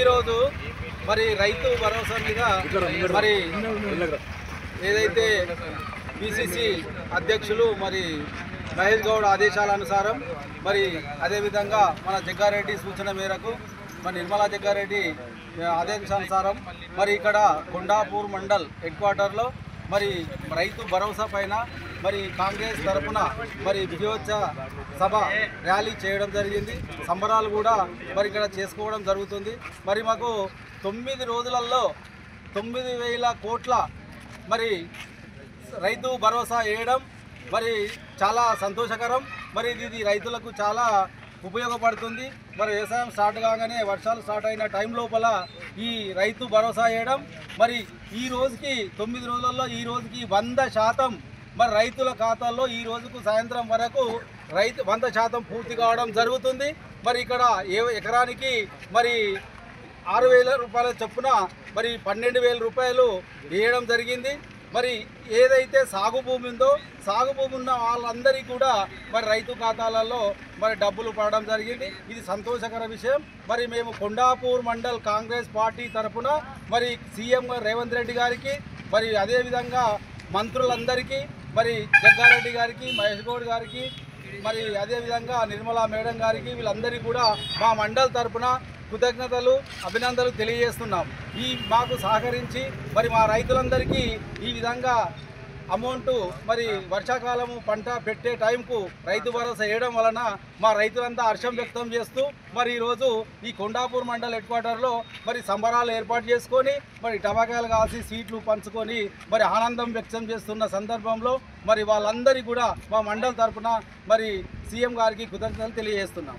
ఈరోజు మరి రైతు భరోసా మీద మరి ఏదైతే పిసిసి అధ్యక్షులు మరి మహేష్ గౌడ్ ఆదేశాల అనుసారం మరి అదేవిధంగా మన జగ్గారెడ్డి సూచన మేరకు మరి నిర్మలా జగ్గారెడ్డి ఆదేశానుసారం మరి ఇక్కడ కొండాపూర్ మండల్ హెడ్ క్వార్టర్లో మరి రైతు భరోసా పైన మరి కాంగ్రెస్ తరఫున మరి విజయోత్సవ సభ ర్యాలీ చేయడం జరిగింది. సంబరాలు కూడా మరి ఇక్కడ చేసుకోవడం జరుగుతుంది. మరి మాకు 9 రోజులలో 9,000 కోట్ల మరి రైతు భరోసా వేయడం మరి చాలా సంతోషకరం. మరి ఇది రైతులకు చాలా ఉపయోగపడుతుంది. మరి వ్యవసాయం స్టార్ట్ కాగానే వర్షాలు స్టార్ట్ అయిన టైం లోపల ఈ రైతు భరోసా వేయడం మరి ఈ రోజుకి 9 రోజులలో ఈ రోజుకి 100% మరి రైతుల ఖాతాల్లో ఈ రోజుకు సాయంత్రం వరకు 100% పూర్తి కావడం జరుగుతుంది. మరి ఇక్కడ ఎకరానికి మరి 6,000 రూపాయల చొప్పున మరి 12,000 రూపాయలు వేయడం జరిగింది. మరి ఏదైతే సాగు భూమి ఉందో సాగు భూమి ఉన్న వాళ్ళందరికీ కూడా మరి రైతు ఖాతాలలో మరి డబ్బులు పడడం జరిగింది. ఇది సంతోషకర విషయం. మరి మేము కొండాపూర్ మండల్ కాంగ్రెస్ పార్టీ తరఫున మరి సీఎం రేవంత్ రెడ్డి గారికి మరి అదేవిధంగా మంత్రులందరికీ మరి జగ్గారెడ్డి గారికి మహేష్ గౌడ్ గారికి మరి అదేవిధంగా నిర్మలా మేడం గారికి వీళ్ళందరికీ కూడా మా మండల్ తరఫున కృతజ్ఞతలు అభినందనలు తెలియజేస్తున్నాం. మాకు సహకరించి మరి మా రైతులందరికీ ఈ విధంగా అమౌంట్ మరి వర్షాకాలము పంట పెట్టే టైంకు రైతు భరోసా వేయడం వలన మా రైతులంతా హర్షం వ్యక్తం చేస్తూ మరి ఈరోజు ఈ కొండాపూర్ మండల్ హెడ్ క్వార్టర్లో మరి సంబరాలు ఏర్పాటు చేసుకొని మరి టమాకాయలు కాసి స్వీట్లు పంచుకొని మరి ఆనందం వ్యక్తం చేస్తున్న సందర్భంలో మరి వాళ్ళందరికీ కూడా మా మండల్ తరఫున మరి సీఎం గారికి కృతజ్ఞతలు తెలియజేస్తున్నాం.